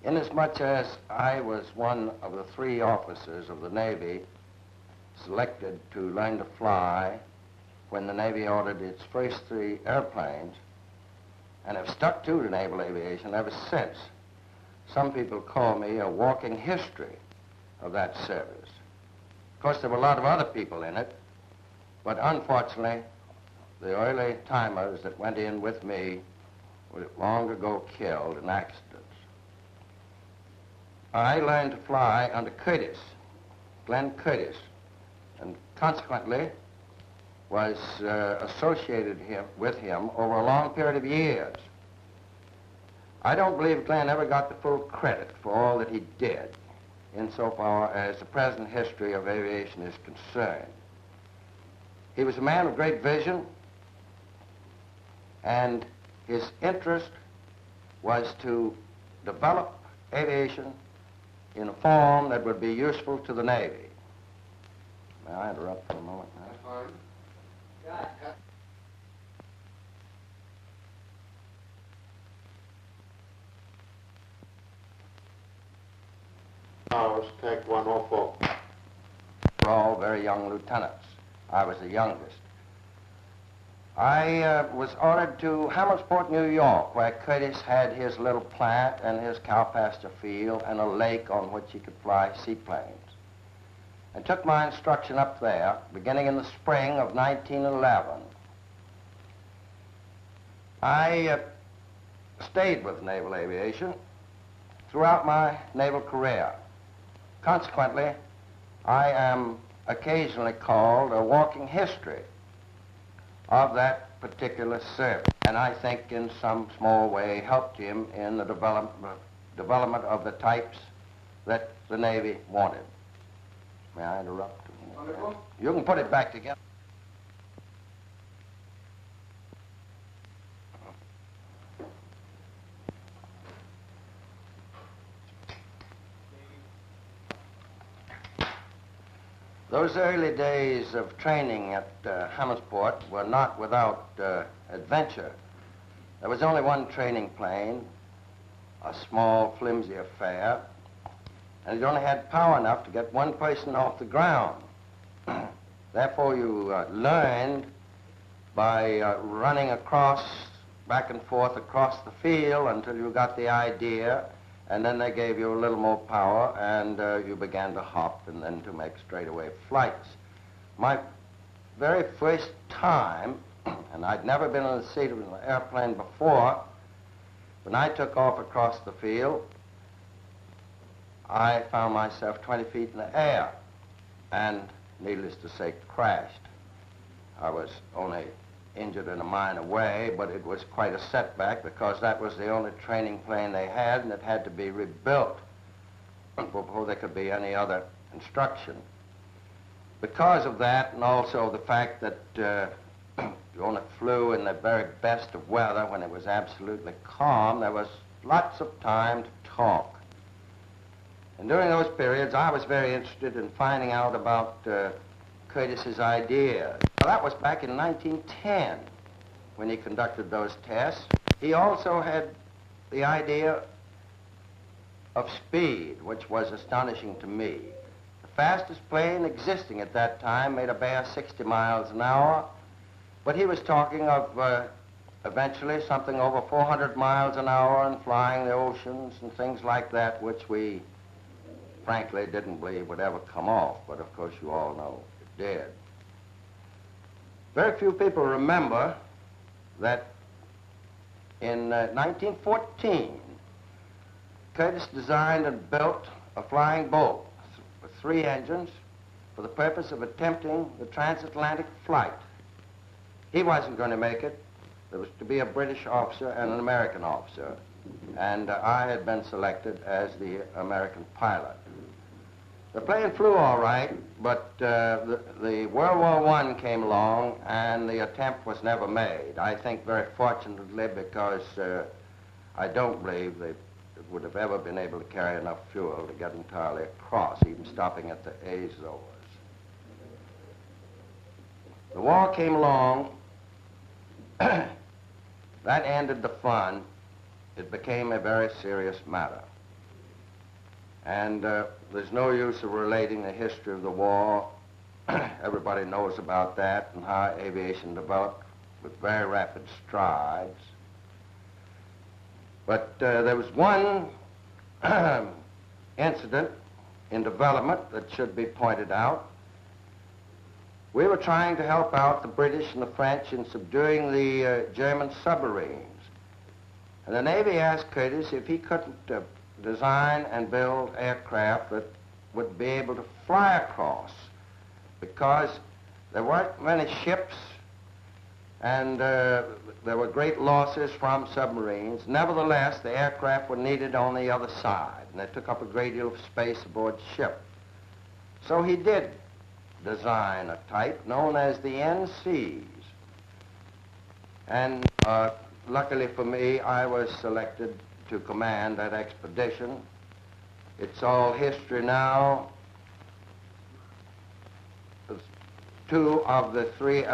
Inasmuch as I was one of the 3 officers of the Navy selected to learn to fly when the Navy ordered its first 3 airplanes, and have stuck to the naval aviation ever since. Some people call me a walking history of that service. Of course, there were a lot of other people in it, but unfortunately, the early timers that went in with me were long ago killed in accidents. I learned to fly under Curtis, Glenn Curtis, and consequently was associated with him over a long period of years. I don't believe Glenn ever got the full credit for all that he did insofar as the present history of aviation is concerned. He was a man of great vision, and his interest was to develop aviation in a form that would be useful to the Navy. May I interrupt for a moment now? That's fine. Towers, take 104. We're all very young lieutenants. I was the youngest. I was ordered to Hammondsport, New York, where Curtis had his little plant and his cow pasture field and a lake on which he could fly seaplanes. And took my instruction up there, beginning in the spring of 1911. I stayed with naval aviation throughout my naval career. Consequently, I am occasionally called a walking history of that particular service, and I think in some small way helped him in the development of the types that the Navy wanted. May I interrupt? Wonderful. You can put it back together. Those early days of training at Hammondsport were not without adventure. There was only one training plane, a small, flimsy affair, and it only had power enough to get one person off the ground. Therefore, you learned by running across, back and forth across the field until you got the idea, and then they gave you a little more power, and you began to hop and then to make straightaway flights. My very first time, and I'd never been in the seat of an airplane before, when I took off across the field, I found myself 20 feet in the air, and needless to say, crashed. I was only injured in a minor way, but it was quite a setback because that was the only training plane they had, and it had to be rebuilt before there could be any other instruction. Because of that, and also the fact that you only flew in the very best of weather when it was absolutely calm, there was lots of time to talk. And during those periods, I was very interested in finding out about Curtis's ideas. Well, that was back in 1910 when he conducted those tests. He also had the idea of speed, which was astonishing to me. The fastest plane existing at that time made a bare 60 miles an hour, but he was talking of eventually something over 400 miles an hour and flying the oceans and things like that, which we frankly didn't believe would ever come off, but of course you all know it did. Very few people remember that in 1914, Curtis designed and built a flying boat with 3 engines for the purpose of attempting the transatlantic flight. He wasn't going to make it. There was to be a British officer and an American officer, and I had been selected as the American pilot. The plane flew all right, but the World War I came along, and the attempt was never made. I think very fortunately, because I don't believe they would have ever been able to carry enough fuel to get entirely across, even stopping at the Azores. The war came along. That ended the fun. It became a very serious matter. And there's no use of relating the history of the war. Everybody knows about that and how aviation developed with very rapid strides. But there was one incident in development that should be pointed out. We were trying to help out the British and the French in subduing the German submarines. And the Navy asked Curtis if he couldn't design and build aircraft that would be able to fly across, because there weren't many ships and there were great losses from submarines. Nevertheless, the aircraft were needed on the other side, and they took up a great deal of space aboard the ship. So he did design a type known as the NCs. And luckily for me, I was selected to command that expedition. It's all history now. Two of the three